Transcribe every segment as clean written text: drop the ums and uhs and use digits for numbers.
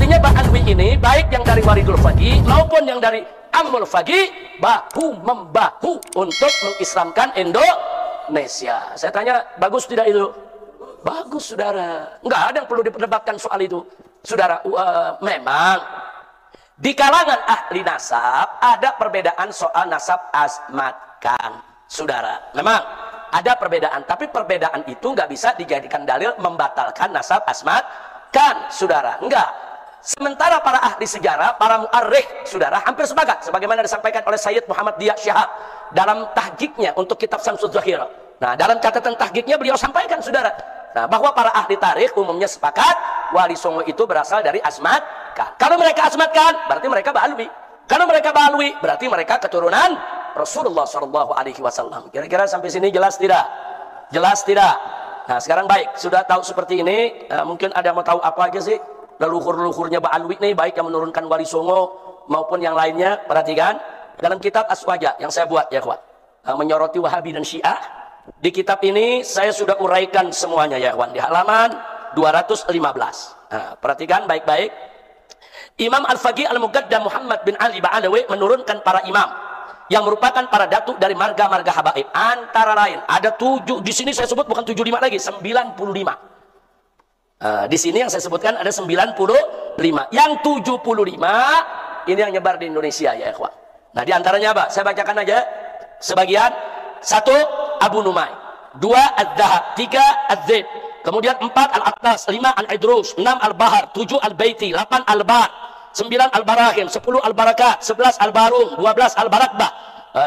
Artinya Ba'alwi ini baik yang dari Waridul Faqih maupun yang dari Ammul Faqih bahu membahu untuk mengislamkan Indonesia. Saya tanya, bagus tidak itu? Bagus, saudara. Enggak ada yang perlu diperdebatkan soal itu, saudara. Memang di kalangan ahli nasab ada perbedaan soal nasab asmatkan, saudara. Memang ada perbedaan, tapi perbedaan itu nggak bisa dijadikan dalil membatalkan nasab asmatkan, saudara. Enggak. Sementara para ahli sejarah, para mu'arrikh, saudara, hampir sepakat sebagaimana disampaikan oleh Sayyid Muhammad Diya Syihab dalam tahqiqnya untuk kitab Syamsul Zahirah. Nah, dalam catatan tahqiqnya beliau sampaikan, saudara, nah, bahwa para ahli tarikh umumnya sepakat Wali Songo itu berasal dari asmatkan. Kalau mereka asmatkan, berarti mereka Ba'alwi. Kalau mereka Ba'alwi, berarti mereka keturunan Rasulullah SAW. Kira-kira sampai sini jelas tidak? Jelas tidak? Nah, sekarang baik, sudah tahu seperti ini, mungkin ada yang mau tahu apa aja sih leluhur-leluhurnya Ba'alwi nih, baik yang menurunkan Wali Songo maupun yang lainnya. Perhatikan dalam kitab Aswaja yang saya buat, ya kawan, menyoroti Wahabi dan Syiah. Di kitab ini saya sudah uraikan semuanya, ya kawan, di halaman 215. Nah, perhatikan baik-baik. Imam Al-Faqih Al-Muqaddam Muhammad bin Ali Ba'alawi menurunkan para imam yang merupakan para datuk dari marga-marga habaib. Antara lain ada 7, di sini saya sebut bukan 75 lagi, 95. Di sini yang saya sebutkan ada 95. Yang 75 ini yang nyebar di Indonesia, ya ikhwan. Nah, di antaranya apa? Saya bacakan aja sebagian. 1. Abu Numay, 2. Ad-Dahab, 3. Az-Zaid, kemudian 4. Al-Attas, 5. Al-Idrus, 6. Al-Bahar, 7. Al-Baiti, 8. Al-Bar, 9. Al-Barahim, 10. Al-Barakat, 11. Al-Barum, 12. Al-Barakbah,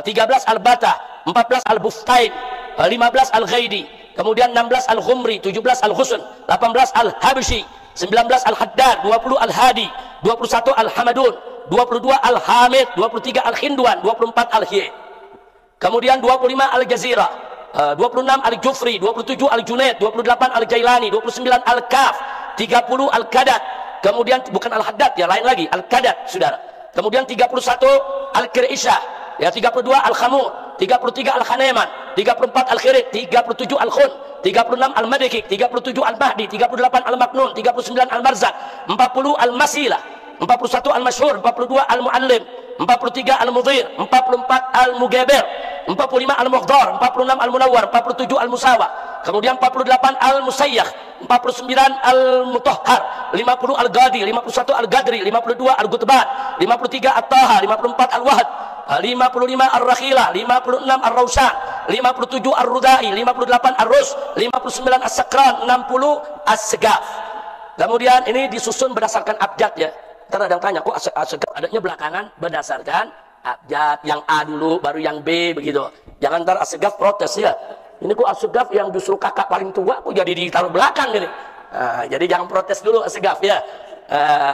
13. Al-Bata, 14. Al-Buftain, 15. Al-Ghaidi, kemudian 16 Al-Khumri, 17 Al-Husn, 18 Al-Habshi, 19 Al-Haddad, 20 Al-Hadi, 21 Al-Hamadun, 22 Al-Hamid, 23 Al-Khindwan, 24 Al-Hiy, kemudian 25 Al-Jazira, 26 Al-Jufri, 27 Al-Junaid, 28 Al-Jailani, 29 Al-Kaf, 30 Al-Qadat, kemudian bukan Al-Haddad ya, lain lagi, Al-Qadat, saudara. Kemudian 31 Al-Qiraisah, ya, 32 Al-Khamur, 33 Al-Khaneman, 34 Al-Khirid, 37 Al-Khun, 36 Al-Madiki, 37 Al-Mahdi, 38 Al-Maknun, 39 Al-Marzak, 40 Al-Masilah, 41 Al-Masyhur, 42 Al-Muallim, 43 Al-Mudhir, 44 Al-Mugabir, 45 Al-Mughdar, 46 Al-Munawwar, 47 Al-Musawa, kemudian 48 Al-Musayyakh, 49 Al-Mutahhar, 50 Al-Ghadi, 51 Al-Gadri, 52 Al-Gutban, 53 At-Taha, 54 Al-Wahd, 55 Ar-Rakhilah, 56 Ar-Rawsan, 57 Ar-Rudai, 58 Ar-Rus, 59 As-Sakran, 60 As-Segaf. Kemudian ini disusun berdasarkan abjad, ya. Ntar ada yang tanya, kok As-Segaf adanya belakangan? Berdasarkan abjad, yang A dulu baru yang B, begitu. Jangan ntar As-Segaf protes, ya. Ini kok As-Segaf yang justru kakak paling tua kok jadi ditaruh belakang ini. Jadi jangan protes dulu As-Segaf, ya.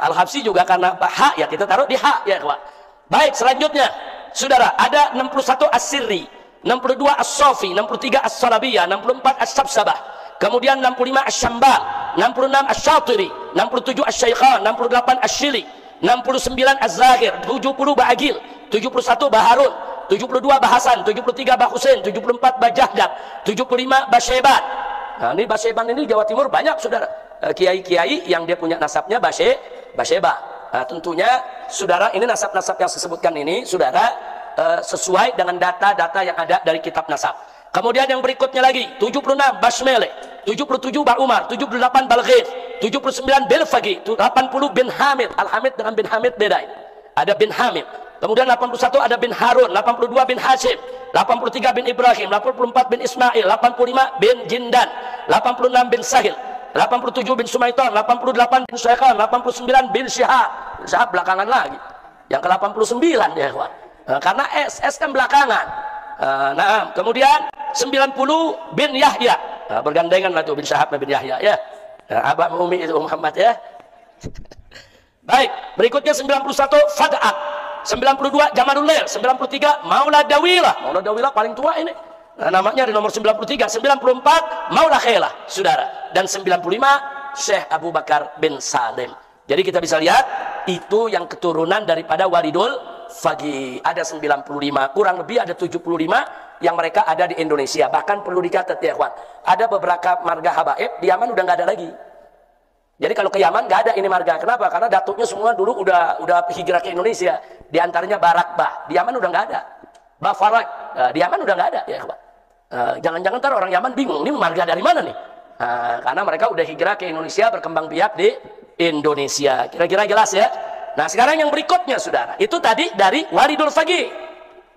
Al-Habsyi juga karena hak, ya kita taruh di hak, ya kawan. Baik, selanjutnya saudara, ada 61 As-Sirri, 62 As-Sofi, 63 As-Salabiyah, 64 As-Sabsabah, kemudian 65 As-Syambal, 66 As-Syatiri, 67 As-Syaikhan, 68 As-Syili, 69 Az-Zahir, 70 Ba'agil, 71 Baharun, 72 Bahasan, 73 Bahusin, 74 Bajahdab, 75 Basyeban. Nah, ini Basyeban ini Jawa Timur banyak, saudara, kiai-kiai yang dia punya nasabnya Basyeba. Nah, tentunya saudara, ini nasab-nasab yang saya sebutkan ini, saudara, sesuai dengan data-data yang ada dari kitab nasab. Kemudian yang berikutnya lagi 76 Basmele, 77 Ba'umar, 78 Balghis, 79 Belfagi, 80 bin Hamid. Al-Hamid dengan bin Hamid beda ini. Ada bin Hamid. Kemudian 81 ada bin Harun, 82 bin Hashim, 83 bin Ibrahim, 84 bin Ismail, 85 bin Jindan, 86 bin Sahil, 87 bin Sumaiton, 88 bin Syaikhan, 89 bin Syihab. Syihab belakangan lagi. Yang ke 89, ya kawan. Karena SS kan belakangan. Nah, kemudian 90 bin Yahya. Bergandengan lah itu bin Syihab bin Yahya, ya. Abah Umi itu Muhammad, ya. Baik, berikutnya 91 Fad'at, 92 Jamalul Lail, 93 Maula Dawilah. Maula Dawilah paling tua ini. Nah, namanya di nomor 93, 94 Maula Khailah, saudara, dan 95 Syekh Abu Bakar bin Salim. Jadi kita bisa lihat itu yang keturunan daripada Walidul Faqih. Ada 95, kurang lebih ada 75 yang mereka ada di Indonesia. Bahkan perlu dicatat, ya kawan, ada beberapa marga habaib di Yaman udah nggak ada lagi. Jadi kalau ke Yaman nggak ada ini marga. Kenapa? Karena datuknya semua dulu udah hijrah ke Indonesia. Di antaranya Barakbah. Di Yaman udah nggak ada. Bafarak. Di Yaman udah nggak ada. Ya, jangan-jangan ntar orang Yaman bingung. Ini marga dari mana nih? Karena mereka udah hijrah ke Indonesia, berkembang biak di Indonesia. Kira-kira jelas ya? Nah sekarang yang berikutnya saudara. Itu tadi dari Walidul Faqih.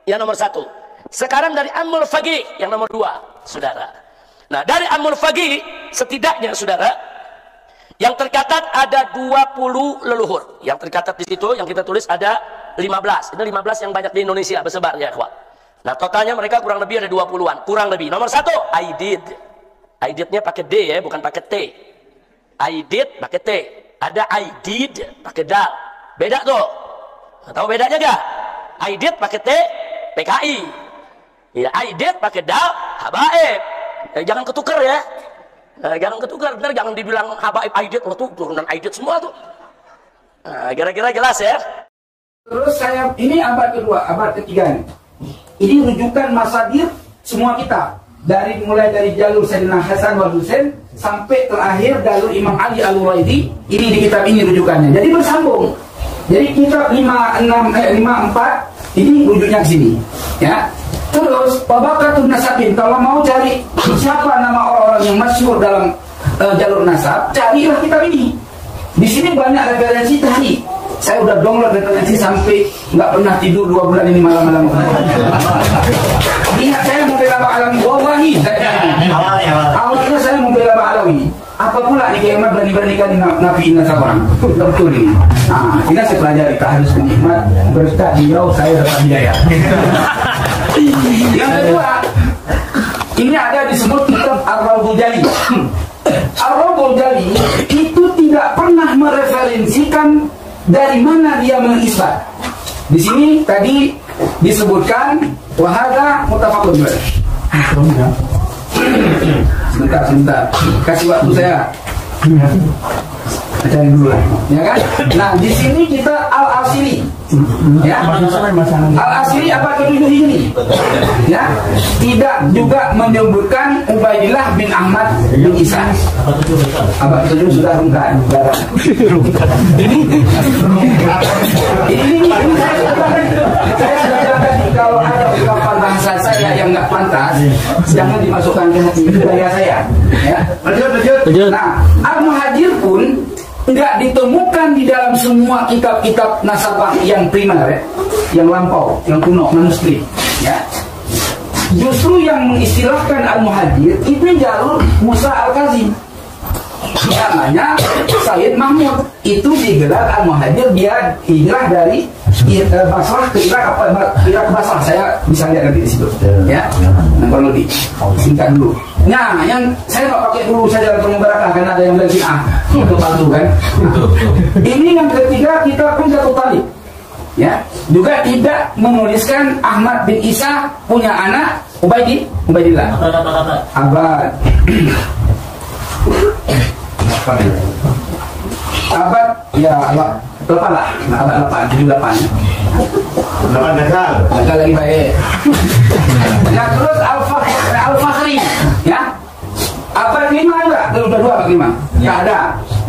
Yang nomor 1. Sekarang dari Ammul Faqih. Yang nomor 2. Saudara. Nah dari Ammul Faqih. Setidaknya saudara. Yang tercatat ada 20 leluhur. Yang tercatat di situ, yang kita tulis ada 15. Ini 15 yang banyak di Indonesia bersebar ya, ikhwan. Nah, totalnya mereka kurang lebih ada 20-an. Kurang lebih. Nomor 1, Aidid. Aididnya pakai D ya, bukan pakai T. Aidid pakai T. Ada Aidid pakai dal. Beda tuh. Tahu bedanya gak? Aidid pakai T, PKI. Ya, Aidid pakai dal, habaib. Jangan ketuker ya. Jangan ketukar, benar, jangan dibilang habaib Aidid, tuh turunan Aidid semua tuh. Kira-kira jelas ya. Terus saya, ini abad kedua, abad ketiga nih. Ini rujukan masadir semua kitab. Mulai dari jalur Sayyidina Hasan wal Husain sampai terakhir jalur Imam Ali al-Waidi. Ini di kitab ini rujukannya. Jadi bersambung. Jadi kitab 54 ini rujuknya ke sini. Ya. Terus Babakatun Nasabin, kalau mau cari siapa nama orang-orang yang masyhur dalam jalur nasab, carilah kitab ini. Di sini banyak referensi tadi. Saya udah download referensi sampai nggak pernah tidur 2 bulan ini malam-malam. Lihat saya membela Pak Alawi, wallahi. Awalnya saya membela Pak Alawi. Apa pula nih kiamat berani-beranikan nafiin nasab orang? Betul ini. Nah, kita saya pelajari, tak harus menikmat berkat beliau saya dapat hidayah. Yang kedua, ini ada disebut kitab Ar-Rawdul Jali. Ar-Rawdul Jali itu tidak pernah mereferensikan dari mana dia mengisbat. Di sini tadi disebutkan wahada mutafaqun. Sebentar, kasih waktu saya. Cari dulu lah, ya kan? Nah, di sini kita Al-Asili, ya. Al-Asili apa ketujuh ini? Ya, tidak juga menyebutkan Ubaidillah bin Ahmad bin Isa. Apa ketujuh sudah rungkat? Ini saya sudah tadi kalau ada ungkapan bahasa saya yang nggak pantas, jangan dimasukkan ke hati budaya saya. Ya, lanjut. Nah, Al-Muhajir pun nggak ditemukan di dalam semua kitab-kitab nasabah yang primer, ya, yang lampau, yang kuno, manuskrip. Ya. Justru yang mengistilahkan Al-Muhajir itu jalur Musa Al-Kazim. Namanya Sayyid Mahmud. Itu digelar Al-Muhajir, dia hijrah dari Basrah ke Irak, Irak ke Basrah. Saya bisa lihat nanti di situ. Ya, kalau lebih singkat dulu. Nah, yang saya nggak pakai dulu saja untuk membarakah karena ada yang bilang itu palsu kan. Ini yang ketiga, kita pun Jatuh Talib. Ya, juga tidak menuliskan Ahmad bin Isa punya anak Ubaidillah. Abad ya abad 8 lah, abad 8, 78. 8 Nakal lagi baik. Nah, terus Al-Fakhri, ya. Abad 5 juga, udah 2 abad 5. Nggak ada.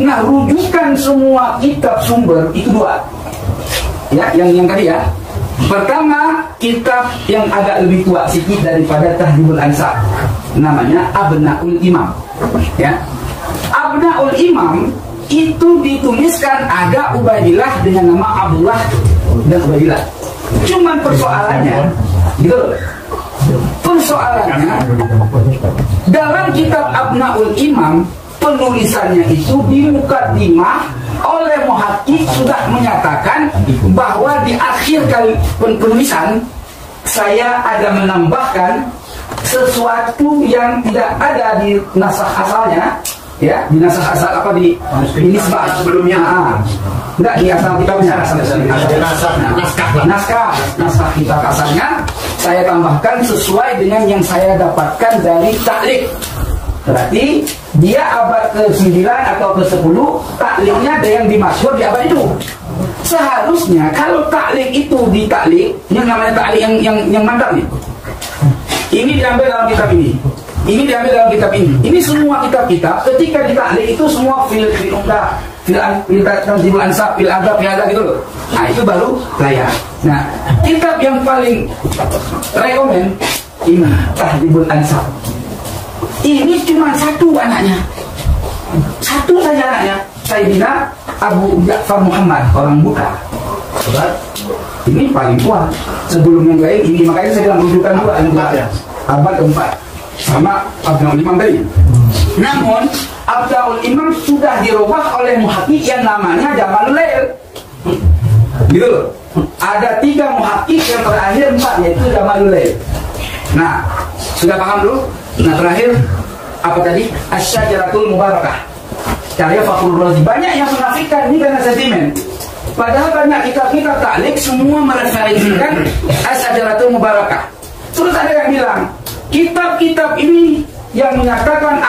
Nah, rujukan semua kitab sumber itu 2. Ya, yang tadi ya. Pertama, kitab yang agak lebih tua sedikit daripada Tahdhibul Ansab. Namanya Abnaul Imam. Ya. Abnaul Imam itu dituliskan ada Ubaidillah dengan nama Abdullah dan Ubaidillah. Cuman persoalannya, gitu loh. Persoalannya dalam kitab Abnaul Imam penulisannya itu di Muqaddimah oleh muhakkik sudah menyatakan bahwa di akhir kali penulisan saya ada menambahkan sesuatu yang tidak ada di nasakh asalnya. Ya, di nasakh asal apa di nisbah sebelumnya, enggak di asal kitabnya, naskah kitab asalnya saya tambahkan sesuai dengan yang saya dapatkan dari taklik. Berarti dia abad ke-9 atau ke-10, takliknya ada yang dimasyhur di abad itu. Seharusnya kalau taklik itu ditaklik, yang namanya taklik yang mantap nih. Ini diambil dalam kitab ini. Ini diambil dalam kitab ini. Ini semua kitab-kitab ketika ditaklif itu semua fil ansab, fil adab, gitu loh. Nah itu baru layak. Nah kitab yang paling rekomen ini Tahdhibul Ansab. Ini cuma satu anaknya, satu saja anaknya, Sayyidina Abu Ja'far Muhammad, orang buka. Ini paling kuat. Sebelum yang lain ini, makanya saya bilang rujukan dua yang kuat ya. Abad keempat sama Abdul Imam tadi. Namun Abdul Imam sudah dirubah oleh muhakkik yang namanya Jamalul Lail. Gitu loh. Ada 3 muhakkik, yang terakhir 4, yaitu Jamalul Lail. Nah, sudah paham dulu? Nah, terakhir apa tadi? Asy-Syajaratul Mubarakah. Karya Fakhrul Razi. Banyak yang menafikan ini karena sentimen. Padahal banyak kitab-kitab taklif semua mereferensikan Asy-Syajaratul Mubarakah. Terus ada yang bilang, kitab-kitab ini yang menyatakan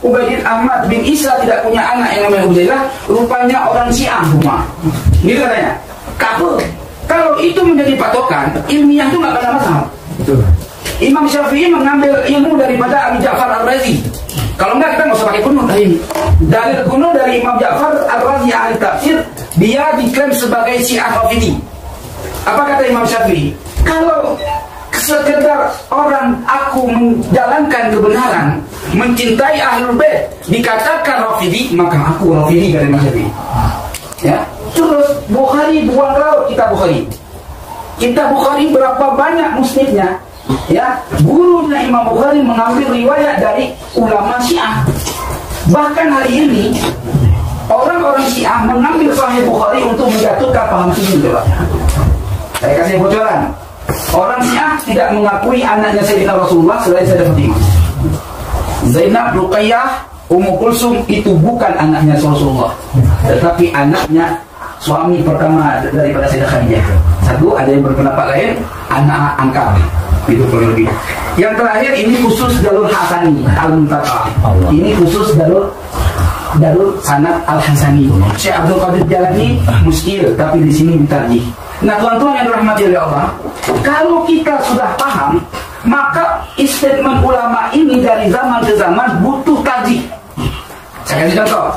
Ubaidillah Ahmad bin Isa tidak punya anak yang namanya Ubaidillah, rupanya orang Syiah semua. Gitu katanya. Kalau itu menjadi patokan, ilmiah itu nggak pernah masalah. Imam Syafi'i mengambil ilmu daripada Abi Ja'far Ar-Razi. Kalau enggak kita nggak usah pakai kuno ini. Dalil kuno dari Imam Ja'far Ar-Razi ahli tafsir, dia diklaim sebagai Syiah Rafidhi. Apa kata Imam Syafi'i? Kalau sekedar orang aku menjalankan kebenaran, mencintai Ahlul Bait, dikatakan Rafidhi, maka aku Rafidhi, kata Imam Syafi'i. Ya. Terus Bukhari buang laut kitab Bukhari. Kitab Bukhari berapa banyak musnidnya? Ya, gurunya Imam Bukhari mengambil riwayat dari ulama Syiah. Bahkan hari ini orang-orang Syiah mengambil Sahih Bukhari untuk menjatuhkan paham sini. Saya kasih bocoran. Orang Syiah tidak mengakui anaknya Sayyidina Rasulullah selain Sayyidah Fatimah. Zainab, Ruqayyah, Ummu Kulsum itu bukan anaknya Rasulullah, tetapi anaknya suami pertama daripada Sayyidah Khadijah. Satu, ada yang berpendapat lain, anak angkat. Itu kurang lebih. Yang terakhir ini khusus jalur Hasani Al-Muntaqa. Ini khusus jalur sanad Al-Hasani. Syekh Abdul Qadir Jalani muskil, tapi di sini ditarjih. Nah, tuan-tuan yang dirahmati oleh Allah, kalau kita sudah paham, maka statement ulama ini dari zaman ke zaman butuh tarjih. Saya kasih contoh.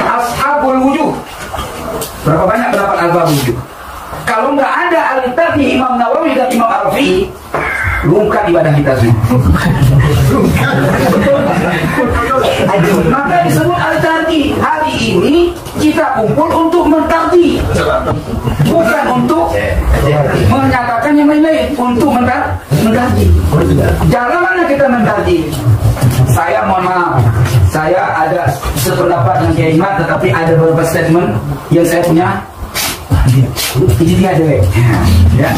Ashabul Wujuh. Berapa banyak pendapat Ashabul Wujuh? Kalau nggak ada al-tarjih Imam Nawawi dan Imam Ar-Rafi'i, rungkat ibadah kita semua. Maka disebut al-tarjih. Hari ini kita kumpul untuk mentarjih, bukan untuk menyatakan yang lain-lain, untuk mentarjih. Jalan mana kita mentarjih? Saya mohon maaf, saya ada sependapat dengan Kiai Ahmad, tetapi ada beberapa statement yang saya punya. Ini dia deh. Ya.